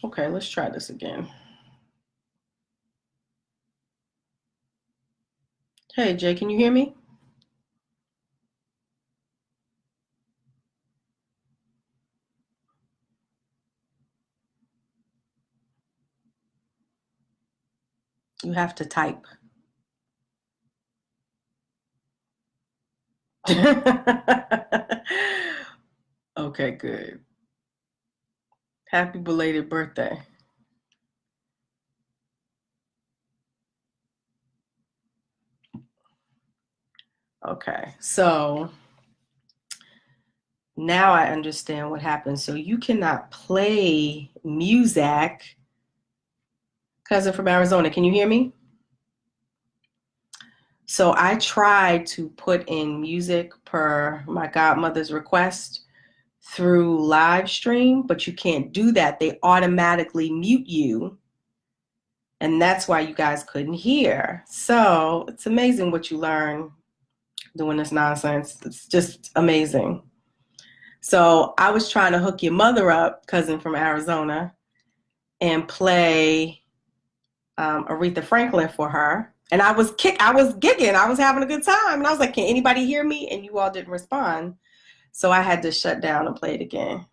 Okay, let's try this again. Hey, Jay, can you hear me? You have to type. Okay, good. Happy belated birthday. Okay, so now I understand what happened. So you cannot play music. Cousin from Arizona, can you hear me? So I tried to put in music per my godmother's request through live stream, but you can't do that. They automatically mute you. And that's why you guys couldn't hear. So it's amazing what you learn doing this nonsense. It's just amazing. So I was trying to hook your mother up, cousin from Arizona, and play Aretha Franklin for her. And I was gigging. I was having a good time. And I was like, can anybody hear me? And you all didn't respond. So I had to shut down and play it again.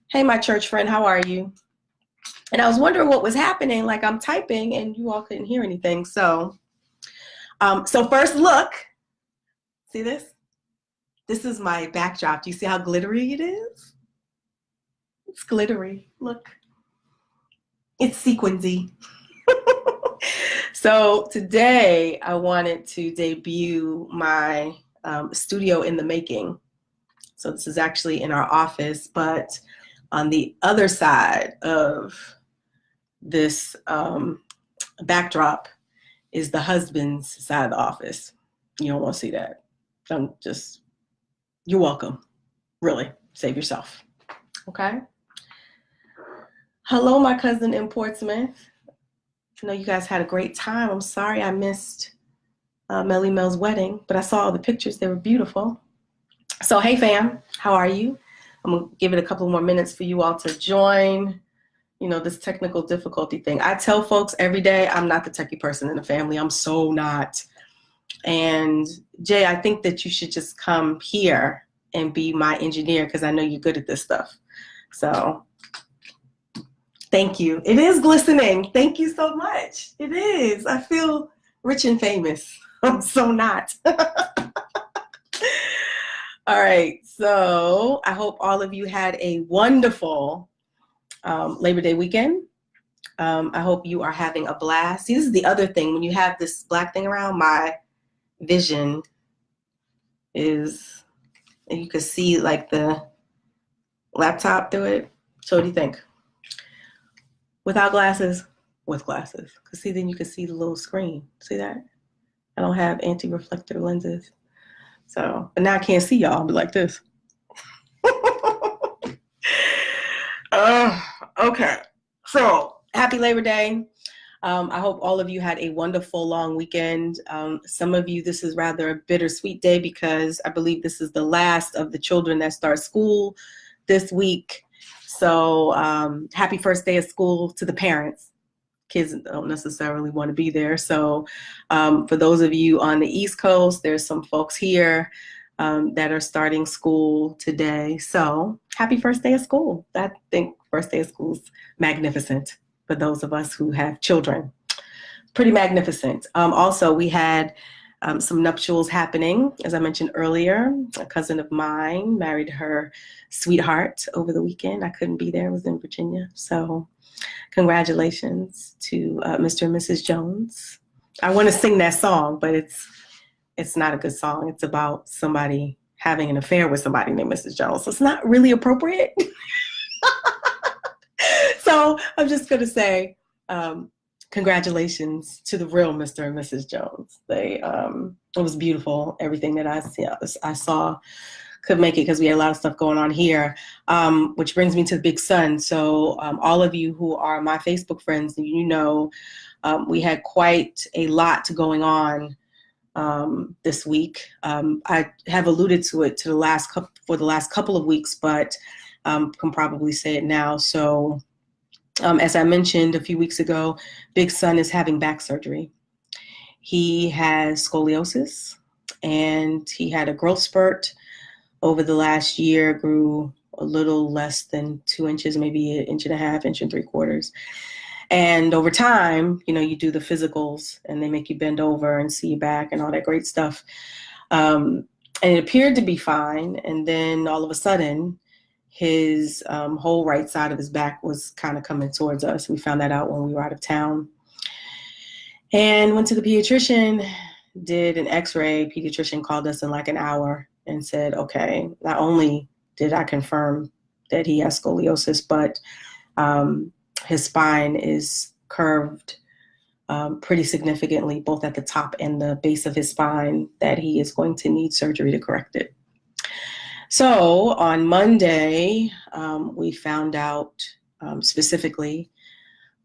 Hey, my church friend, how are you? And I was wondering what was happening. Like I'm typing and you all couldn't hear anything. So first look, see this? This is my backdrop. Do you see how glittery it is? It's glittery. Look, it's sequency. So today I wanted to debut my studio in the making. So this is actually in our office, but on the other side of this backdrop is the husband's side of the office. You don't want to see that. You're welcome. Really, save yourself. Okay. Hello, my cousin in Portsmouth. I know you guys had a great time. I'm sorry I missed Melly Mel's wedding, but I saw all the pictures. They were beautiful. So, hey, fam, how are you? I'm going to give it a couple more minutes for you all to join, this technical difficulty thing. I tell folks every day I'm not the techie person in the family. I'm so not. And, Jay, I think that you should just come here and be my engineer because I know you're good at this stuff. So thank you. It is glistening. Thank you so much. It is. I feel rich and famous. I'm so not. All right. So I hope all of you had a wonderful Labor Day weekend. I hope you are having a blast. See, this is the other thing. When you have this black thing around, my vision is, and you can see like the laptop through it. So what do you think? Without glasses, with glasses. Because see, then you can see the little screen. See that? I don't have anti-reflector lenses. So, but now I can't see y'all. I'll be like this. Okay. So, happy Labor Day. I hope all of you had a wonderful long weekend. Some of you, this is rather a bittersweet day because I believe this is the last of the children that start school this week. So happy first day of school to the parents. Kids don't necessarily want to be there. So for those of you on the East Coast, there's some folks here that are starting school today. So happy first day of school. I think first day of school is magnificent for those of us who have children. Pretty magnificent. Also, we had some nuptials happening. As I mentioned earlier, a cousin of mine married her sweetheart over the weekend. I couldn't be there. I was in Virginia. So congratulations to Mr. and Mrs. Jones. I want to sing that song, but it's not a good song. It's about somebody having an affair with somebody named Mrs. Jones. So it's not really appropriate. So I'm just going to say congratulations to the real Mr. and Mrs. Jones. It was beautiful. Everything that I saw could make it because we had a lot of stuff going on here, which brings me to the big sun. So all of you who are my Facebook friends, we had quite a lot going on this week. I have alluded to it for the last couple of weeks, but can probably say it now. So As I mentioned a few weeks ago, Big Son is having back surgery. He has scoliosis, and he had a growth spurt over the last year, grew a little less than 2 inches, maybe an inch and a half, inch and 3/4. And over time, you do the physicals and they make you bend over and see your back and all that great stuff. And it appeared to be fine. And then all of a sudden, his whole right side of his back was kind of coming towards us. We found that out when we were out of town. And went to the pediatrician, did an x-ray. Pediatrician called us in like an hour and said, okay, not only did I confirm that he has scoliosis, but his spine is curved pretty significantly, both at the top and the base of his spine, that he is going to need surgery to correct it. So on Monday, we found out specifically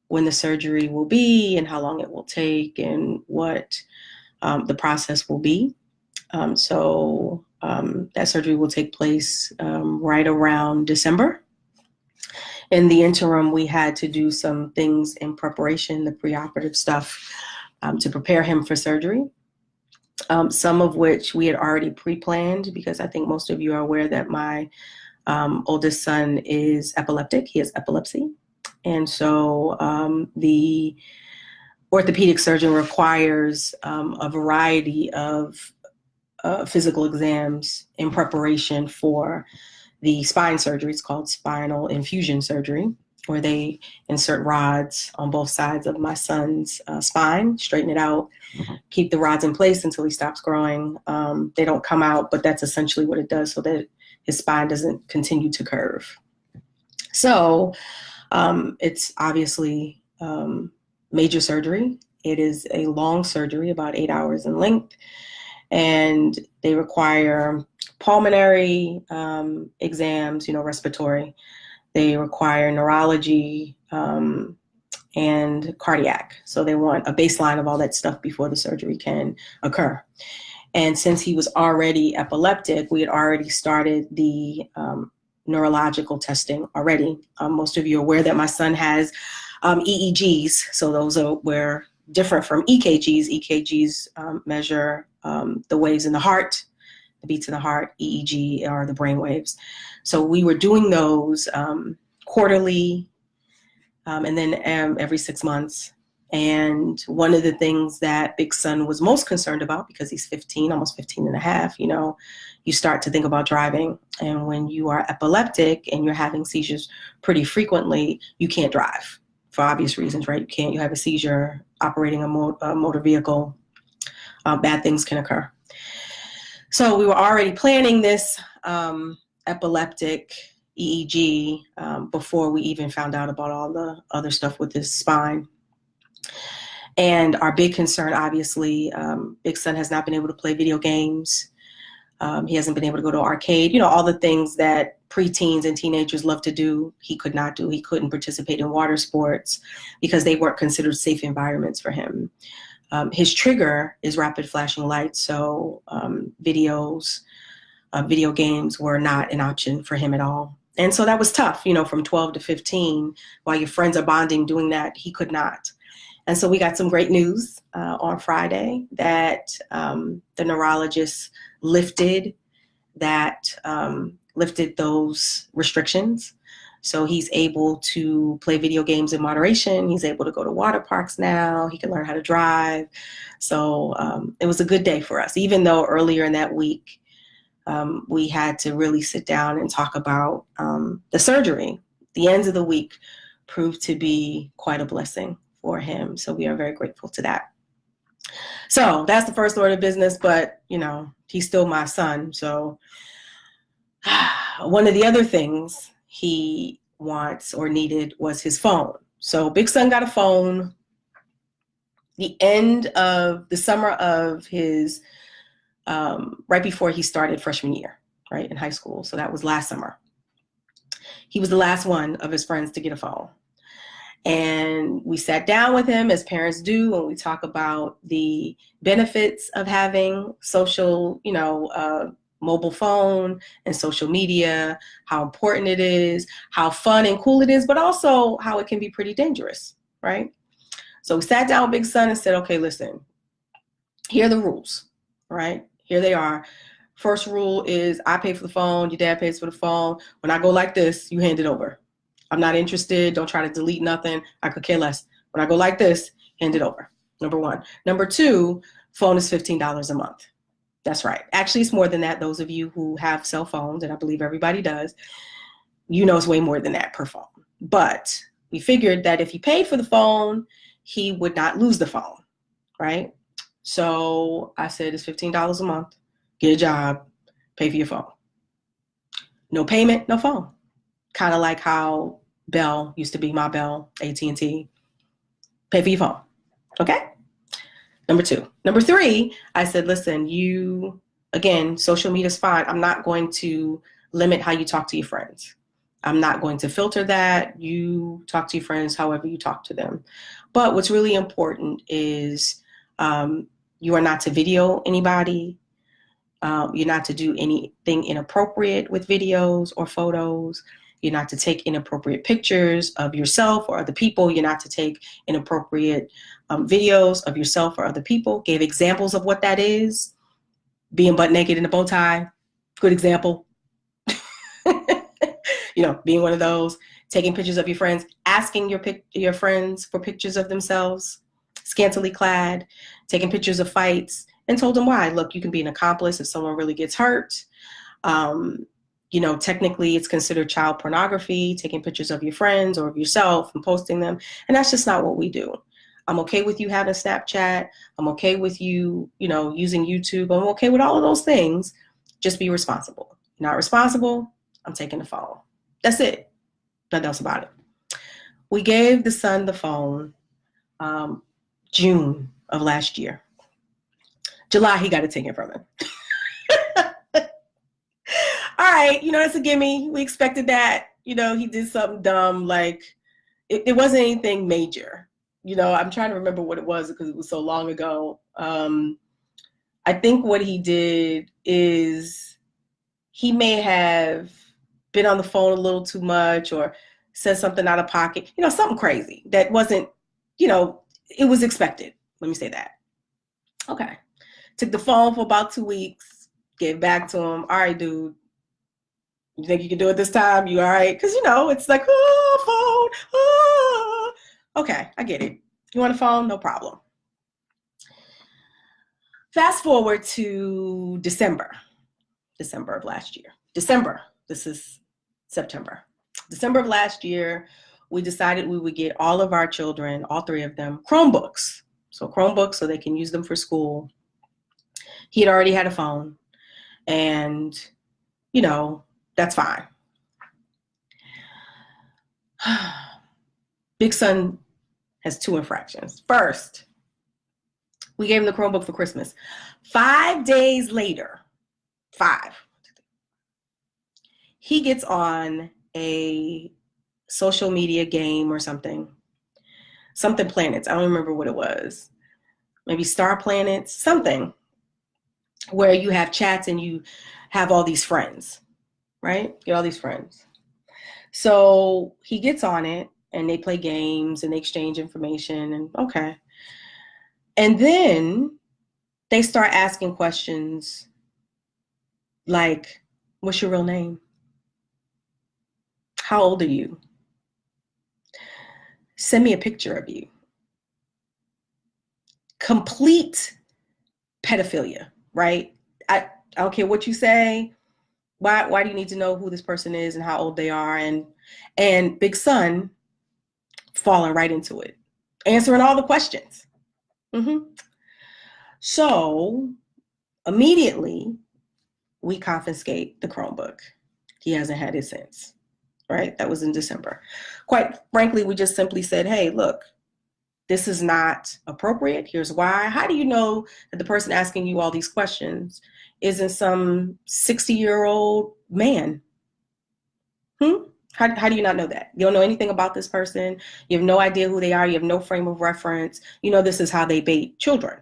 when the surgery will be and how long it will take and what the process will be. So that surgery will take place right around December. In the interim, we had to do some things in preparation, the preoperative stuff, to prepare him for surgery. Some of which we had already pre-planned, because I think most of you are aware that my oldest son is epileptic. He has epilepsy. And so the orthopedic surgeon requires a variety of physical exams in preparation for the spine surgery. It's called spinal infusion surgery, where they insert rods on both sides of my son's spine, straighten it out, keep the rods in place until he stops growing. They don't come out, but that's essentially what it does, so that his spine doesn't continue to curve. So it's obviously major surgery. It is a long surgery, about 8 hours in length, and they require pulmonary exams, respiratory. They require neurology and cardiac. So they want a baseline of all that stuff before the surgery can occur. And since he was already epileptic, we had already started the neurological testing already. Most of you are aware that my son has EEGs. So those were different from EKGs. EKGs measure the waves in the heart, the beats in the heart. EEG are the brain waves. So we were doing those quarterly and then every 6 months. And one of the things that Big Son was most concerned about, because he's 15, almost 15 and a half, you start to think about driving. And when you are epileptic and you're having seizures pretty frequently, you can't drive for obvious reasons, right? You have a seizure operating a motor vehicle, bad things can occur. So we were already planning this epileptic EEG before we even found out about all the other stuff with his spine. And our big concern, obviously, Big Son has not been able to play video games. He hasn't been able to go to arcade, all the things that preteens and teenagers love to do. He could not do. He couldn't participate in water sports because they weren't considered safe environments for him. His trigger is rapid flashing lights, so video games were not an option for him at all. And so that was tough, from 12 to 15, while your friends are bonding doing that, he could not. And so we got some great news on Friday that the neurologist lifted those restrictions. So he's able to play video games in moderation. He's able to go to water parks now. He can learn how to drive. So it was a good day for us, even though earlier in that week, we had to really sit down and talk about the surgery. The ends of the week proved to be quite a blessing for him. So we are very grateful to that. So that's the first order of business, but he's still my son. So one of the other things he wants or needed was his phone. So Big Son got a phone the end of the summer of his, right before he started freshman year, right, in high school. So that was last summer. He was the last one of his friends to get a phone. And we sat down with him, as parents do, and we talk about the benefits of having social, mobile phone and social media, how important it is, how fun and cool it is, but also how it can be pretty dangerous, right? So we sat down with Big Son and said, okay, listen, here are the rules, right? Here they are. First rule is I pay for the phone, your dad pays for the phone. When I go like this, you hand it over. I'm not interested. Don't try to delete nothing. I could care less. When I go like this, hand it over. Number one. Number two, phone is $15 a month. That's right. Actually, it's more than that. Those of you who have cell phones, and I believe everybody does, you know it's way more than that per phone. But we figured that if he paid for the phone, he would not lose the phone, right? So I said it's $15 a month. Get a job, pay for your phone. No payment, no phone. Kind of like how Bell used to be, my Bell, AT&T. Pay for your phone, okay? Number two. Number three, I said, listen, you, again, social media is fine. I'm not going to limit how you talk to your friends. I'm not going to filter that. You talk to your friends however you talk to them. But what's really important is you are not to video anybody. You're not to do anything inappropriate with videos or photos. You're not to take inappropriate pictures of yourself or other people. You're not to take inappropriate videos of yourself or other people. Gave examples of what that is. Being butt naked in a bow tie, good example. You know, being one of those. Taking pictures of your friends, asking your friends for pictures of themselves, scantily clad, taking pictures of fights, and told them why. Look, you can be an accomplice if someone really gets hurt. You know, technically it's considered child pornography, taking pictures of your friends or of yourself and posting them. And that's just not what we do. I'm okay with you having Snapchat. I'm okay with you, you know, using YouTube. I'm okay with all of those things. Just be responsible. Not responsible, I'm taking the phone. That's it. Nothing else about it. We gave the son the phone June of last year. July, he got it taken from him. All right, you know, that's a gimme. We expected that. You know, he did something dumb, like it wasn't anything major. You know, I'm trying to remember what it was because it was so long ago. I think what he did is he may have been on the phone a little too much or said something out of pocket, you know, something crazy that wasn't, you know, it was expected. Let me say that. Okay. Took the phone for about 2 weeks, gave back to him. All right, dude. You think you can do it this time? You all right? Because, you know, it's like, oh, phone. Oh. Okay, I get it. You want a phone? No problem. Fast forward to December of last year. This is September. December of last year, we decided we would get all of our children, all three of them, Chromebooks. So Chromebooks so they can use them for school. He had already had a phone. And, you know, that's fine. Big Son has 2 infractions. First, we gave him the Chromebook for Christmas. 5 days later, 5, he gets on a social media game or something planets. I don't remember what it was. Maybe Star Planets, something where you have chats and you have all these friends, right? Get all these friends. So he gets on it and they play games and they exchange information and okay. And then they start asking questions like, what's your real name? How old are you? Send me a picture of you. Complete pedophilia, right? I don't care what you say. Why do you need to know who this person is and how old they are? And Big Son falling right into it, answering all the questions. So immediately we confiscate the Chromebook. He hasn't had it since, right? That was in December. Quite frankly, we just simply said, hey, look, this is not appropriate. Here's why. How do you know that the person asking you all these questions isn't some 60-year-old man? How do you not know that? You don't know anything about this person. You have no idea who they are. You have no frame of reference. You know, this is how they bait children.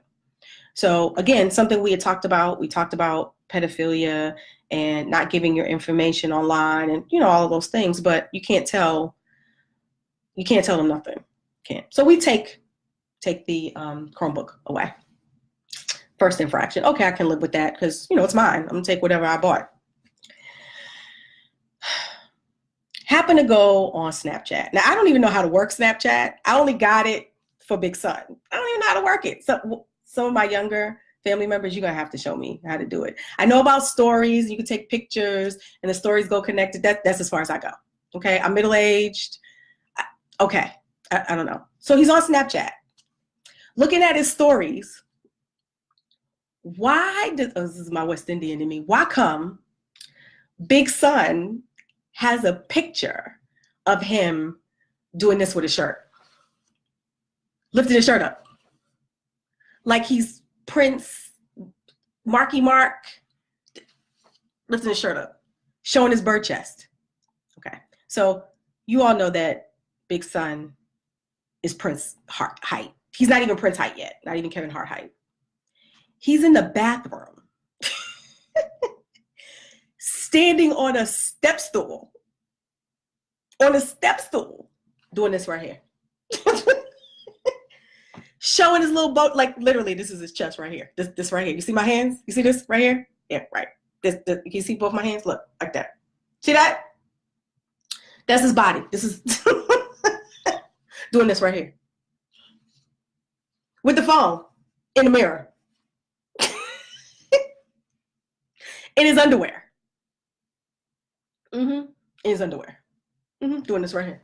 So again, something we had talked about. We talked about pedophilia and not giving your information online and, you know, all of those things, but you can't tell them nothing. Can't. So we take the Chromebook away. First infraction. Okay, I can live with that because, you know, it's mine. I'm gonna take whatever I bought. Happen to go on Snapchat. Now, I don't even know how to work Snapchat. I only got it for Big Son. I don't even know how to work it. So some of my younger family members, you're gonna have to show me how to do it. I know about stories. You can take pictures and the stories go connected. That's as far as I go. Okay, I'm middle-aged. Okay, I don't know. So he's on Snapchat. Looking at his stories. This is my West Indian in me. Why come Big Son has a picture of him doing this with his shirt, lifting his shirt up, like he's Prince Marky Mark, lifting his shirt up, showing his bird chest. Okay, so you all know that Big Son is Prince height. He's not even Prince height yet, not even Kevin Hart height. He's in the bathroom, standing on a step stool, doing this right here. Showing his little boat, like literally, this is his chest right here. This right here. You see my hands? You see this right here? Yeah, right. This you see both my hands? Look, like that. See that? That's his body. This is doing this right here. With the phone in the mirror. In his underwear. In his underwear. Doing this right here.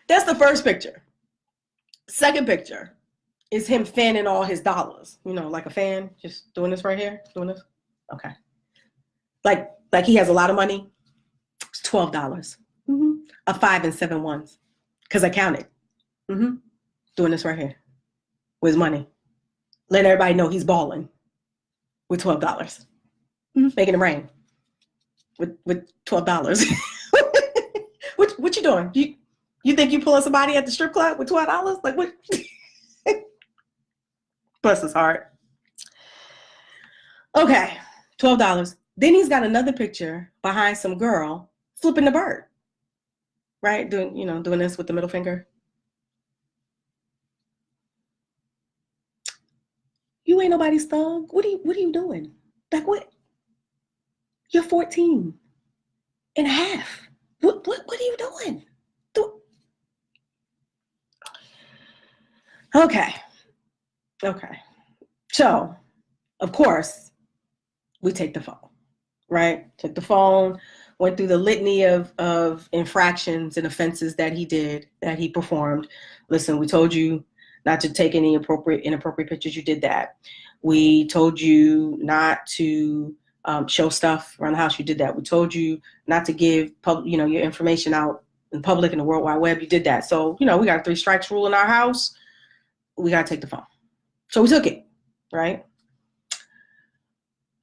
That's the first picture. Second picture is him fanning all his dollars. You know, like a fan, just doing this right here, doing this. Okay. Like he has a lot of money. It's $12. A 5 and 7 ones. Because I counted. Doing this right here. With his money. Letting everybody know he's balling. With $12. Making it rain. With $12. What you doing? You think you pulling somebody at the strip club with $12? Like what? Bless his heart. Okay, $12. Then he's got another picture behind some girl flipping the bird. Right? Doing this with the middle finger. You ain't nobody's thug. What are you doing? Like what? You're 14 and a half. What are you doing? Okay. So, of course, we take the phone, right? Took the phone, went through the litany of infractions and offenses that he performed. Listen, we told you not to take any inappropriate pictures. You did that. We told you not to show stuff around the house. You did that. We told you not to give your information out in public in the World Wide Web. You did that. So, we got a 3 strikes rule in our house. We got to take the phone. So we took it, right?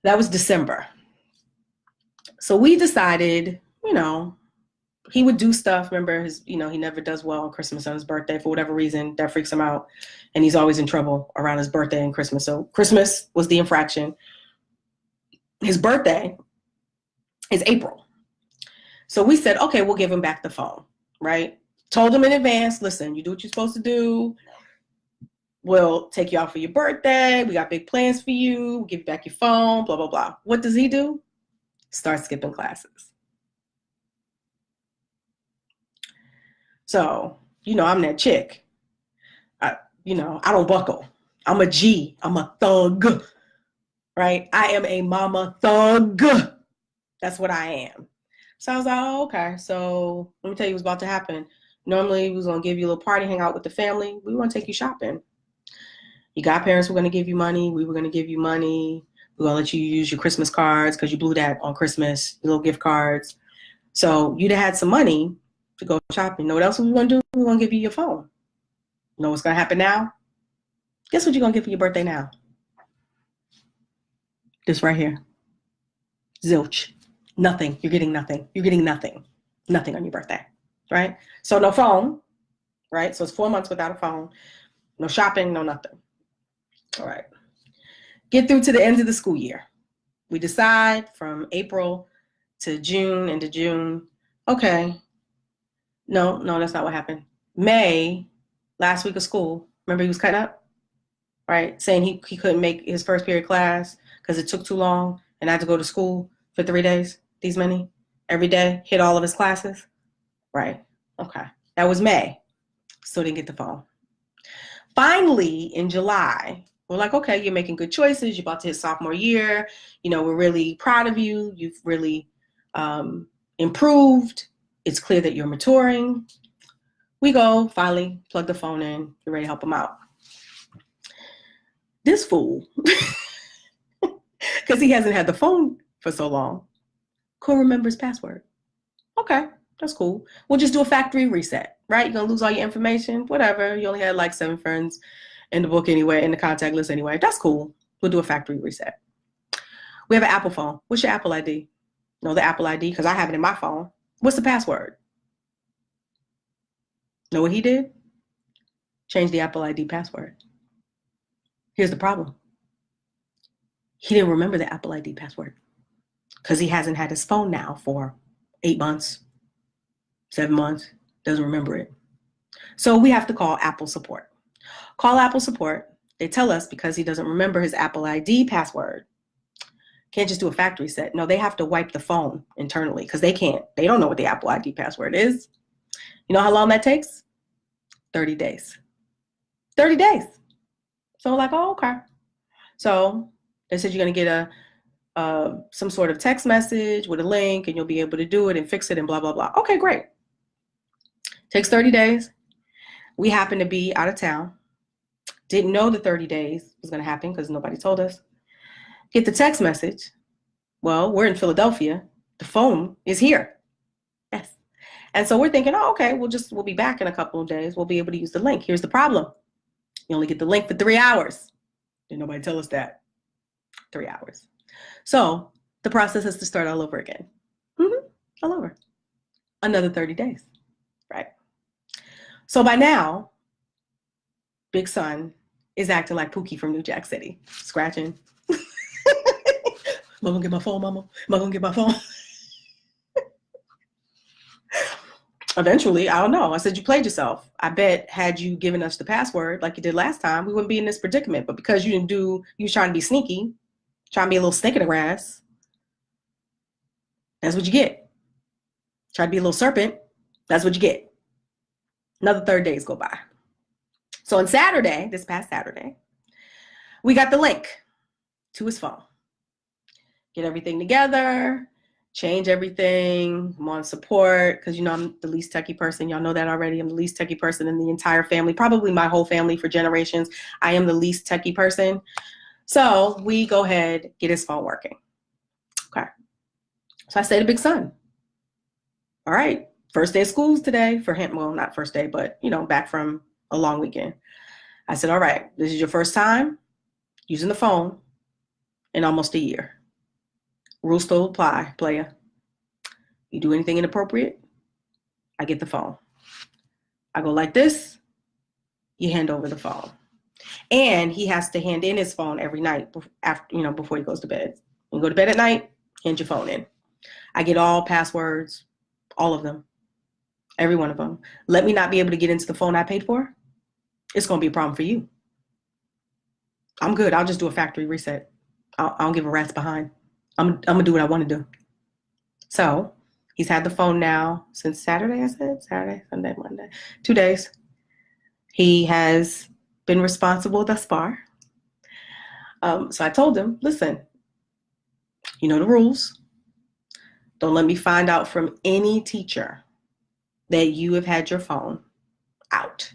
That was December. So we decided, he would do stuff. Remember, he never does well on Christmas and his birthday for whatever reason. That freaks him out. And he's always in trouble around his birthday and Christmas. So Christmas was the infraction. His birthday is April. So we said, okay, we'll give him back the phone, right? Told him in advance, listen, you do what you're supposed to do. We'll take you out for your birthday. We got big plans for you. We'll give you back your phone, blah, blah, blah. What does he do? Start skipping classes. So, I'm that chick. I don't buckle. I'm a G. I'm a thug. Right? I am a mama thug. That's what I am. So I was like, oh, okay. So let me tell you what's about to happen. Normally, we was going to give you a little party, hang out with the family. We want to take you shopping. Your godparents were going to give you money. We were going to give you money. We're going to let you use your Christmas cards because you blew that on Christmas, your little gift cards. So you'd have had some money to go shopping. You know what else we want to do? We're going to give you your phone. You know what's going to happen now? Guess what you're going to get for your birthday now? This right here. Zilch. Nothing. You're getting nothing. You're getting nothing. Nothing on your birthday. Right? So no phone. Right? So it's 4 months without a phone. No shopping, no nothing. All right. get through to the end of the school year. We decide from April to June, into June. Okay. No, that's not what happened. May, last week of school, remember he was cutting up, right? Saying he couldn't make his first period class because it took too long and I had to go to school for 3 days, these many, every day, hit all of his classes. Right. Okay. That was May. Still didn't get the phone. Finally, in July, we're like, okay, you're making good choices. You're about to hit sophomore year. You know, we're really proud of you. You've really improved. It's clear that you're maturing. We go, finally, plug the phone in. You're ready to help him out. This fool, because he hasn't had the phone for so long, couldn't remember his password. Okay, that's cool. We'll just do a factory reset, right? You're going to lose all your information, whatever. You only had like 7 friends in the book anyway, in the contact list anyway. That's cool. We'll do a factory reset. We have an Apple phone. What's your Apple ID? No, the Apple ID, because I have it in my phone. What's the password? Know what he did? Change the Apple ID password. Here's the problem. He didn't remember the Apple ID password because he hasn't had his phone now for 8 months, 7 months, doesn't remember it. So we have to call Apple support. Call Apple support. They tell us because he doesn't remember his Apple ID password. Can't just do a factory set. No, they have to wipe the phone internally because they don't know what the Apple ID password is. You know how long that takes? 30 days. 30 days. So we're like, oh, okay. So they said you're going to get some sort of text message with a link and you'll be able to do it and fix it and blah, blah, blah. Okay, great. Takes 30 days. We happen to be out of town. Didn't know the 30 days was going to happen because nobody told us. Get the text message. Well, we're in Philadelphia. The phone is here. Yes. And so we're thinking, oh, okay, we'll be back in a couple of days. We'll be able to use the link. Here's the problem. You only get the link for 3 hours. Didn't nobody tell us that. 3 hours. So the process has to start all over again. All over. Another 30 days, right? So by now, Big Son is acting like Pookie from New Jack City, scratching. Am I gonna get my phone, Mama? Am I gonna get my phone? Eventually, I don't know. I said, you played yourself. I bet had you given us the password like you did last time, we wouldn't be in this predicament. But because you was trying to be sneaky, trying to be a little snake in the grass, that's what you get. Try to be a little serpent, that's what you get. Another 30 days go by. So on Saturday, this past Saturday, we got the link to his phone. Get everything together, change everything. I'm on support because, I'm the least techie person. Y'all know that already. I'm the least techie person in the entire family, probably my whole family for generations. I am the least techie person. So we go ahead, get his phone working. Okay. So I say to Big Son, all right, first day of school today for him. Well, not first day, but, back from a long weekend. I said, all right, this is your first time using the phone in almost a year. Rules still apply, player. You do anything inappropriate, I get the phone. I go like this, you hand over the phone. And he has to hand in his phone every night before he goes to bed. You go to bed at night, hand your phone in. I get all passwords, all of them, every one of them. Let me not be able to get into the phone I paid for. It's going to be a problem for you. I'm good. I'll just do a factory reset. I don't give a rat's behind. I'm going to do what I want to do. So he's had the phone now since Saturday, I said. Saturday, Sunday, Monday. 2 days. He has been responsible thus far. So I told him, listen, you know the rules. Don't let me find out from any teacher that you have had your phone out.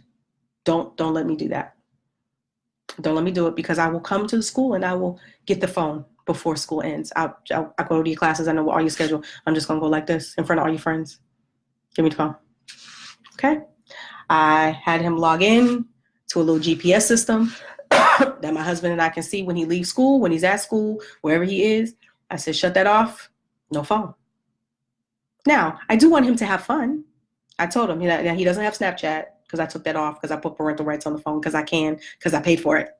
Don't let me do that. Don't let me do it because I will come to the school and I will get the phone before school ends. I'll go to your classes. I know all your schedule. I'm just going to go like this in front of all your friends. Give me the phone. Okay. I had him log in to a little GPS system that my husband and I can see when he leaves school, when he's at school, wherever he is. I said, shut that off. No phone. Now, I do want him to have fun. I told him he doesn't have Snapchat because I took that off because I put parental rights on the phone because I can, because I paid for it.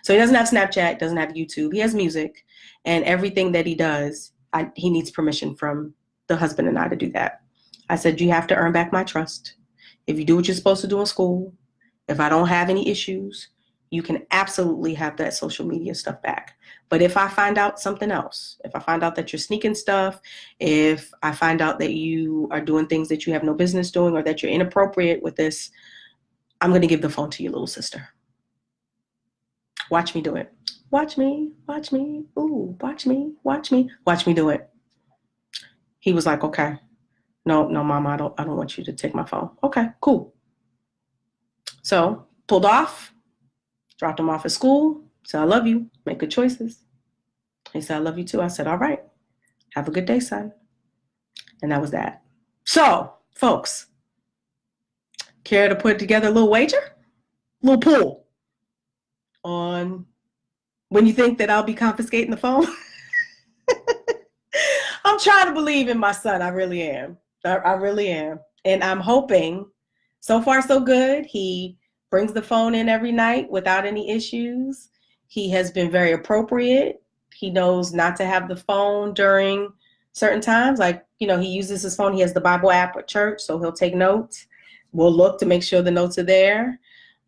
So he doesn't have Snapchat, doesn't have YouTube. He has music, and everything that he does, he needs permission from the husband and I to do that. I said, you have to earn back my trust. If you do what you're supposed to do in school, if I don't have any issues, you can absolutely have that social media stuff back. But if I find out something else, if I find out that you're sneaking stuff, if I find out that you are doing things that you have no business doing, or that you're inappropriate with this, I'm going to give the phone to your little sister. Watch me do it. Watch me, ooh, watch me do it. He was like, okay, no, mama, I don't want you to take my phone. Okay, cool. So pulled off, dropped him off at school, said, I love you, make good choices. He said, I love you too. I said, all right, have a good day, son. And that was that. So, folks, care to put together a little wager? A little pool on when you think that I'll be confiscating the phone? I'm trying to believe in my son. I really am. I really am. And I'm hoping, so far so good. He brings the phone in every night without any issues. He has been very appropriate. He knows not to have the phone during certain times. Like, he uses his phone. He has the Bible app at church, so he'll take notes. We'll look to make sure the notes are there.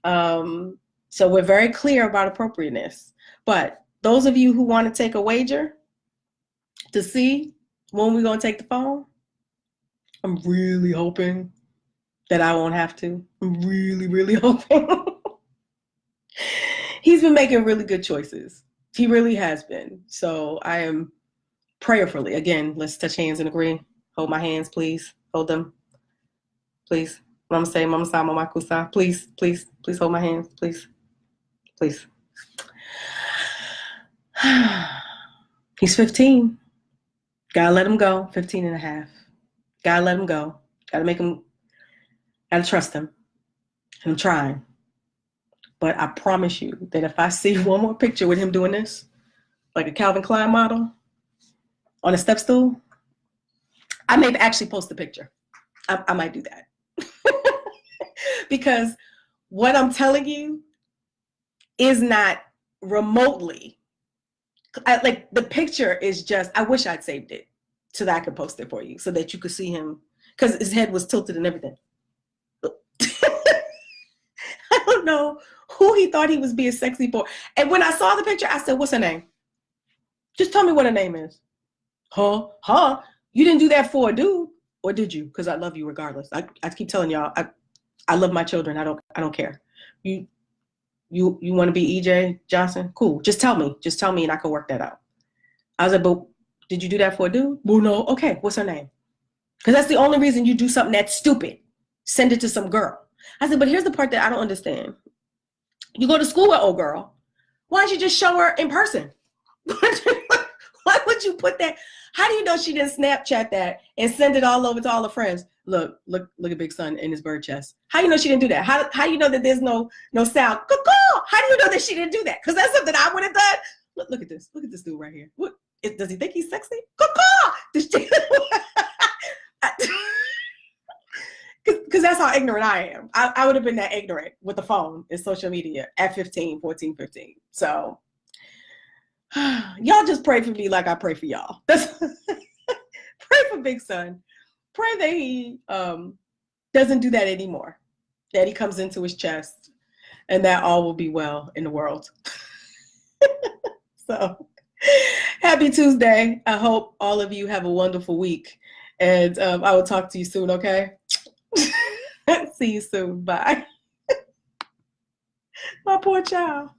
So we're very clear about appropriateness. But those of you who want to take a wager to see when we're going to take the phone, I'm really hoping that I won't have to. I'm really, really hoping. He's been making really good choices. He really has been. So I am prayerfully, again, let's touch hands and agree. Hold my hands, please. Hold them. Please. Mama say, Mama sa, Mama kusa. Please, please, please hold my hands. Please. Please. He's 15. Gotta let him go. 15 and a half. Gotta let him go. Gotta trust him. And I'm trying. But I promise you that if I see one more picture with him doing this, like a Calvin Klein model on a step stool, I may actually post the picture. I might do that. Because what I'm telling you is not remotely, like the picture is just, I wish I'd saved it so that I could post it for you so that you could see him, because his head was tilted and everything. I don't know who he thought he was being sexy for. And when I saw the picture, I said, what's her name? Just tell me what her name is. Huh? You didn't do that for a dude, or did you? Because I love you regardless. I keep telling y'all, I love my children. I don't care. You want to be EJ Johnson? Cool. Just tell me and I can work that out. I was like, but did you do that for a dude? Well, no. Okay. What's her name? Because that's the only reason you do something that's stupid. Send it to some girl. I said, but here's the part that I don't understand. You go to school with old girl. Why don't you just show her in person? Why would you put that? How do you know she didn't Snapchat that and send it all over to all her friends? Look at Big Son in his bird chest. How do you know she didn't do that? How do you know that there's no sound? How do you know that she didn't do that? Because that's something I would have done. Look at this. Look at this dude right here. Does he think he's sexy? Because that's how ignorant I am. I would have been that ignorant with the phone and social media at 15. So y'all just pray for me like I pray for y'all. Pray for Big Son. Pray that he doesn't do that anymore. That he comes into his chest and that all will be well in the world. So happy Tuesday. I hope all of you have a wonderful week. And I will talk to you soon, okay? See you soon. Bye. My poor child.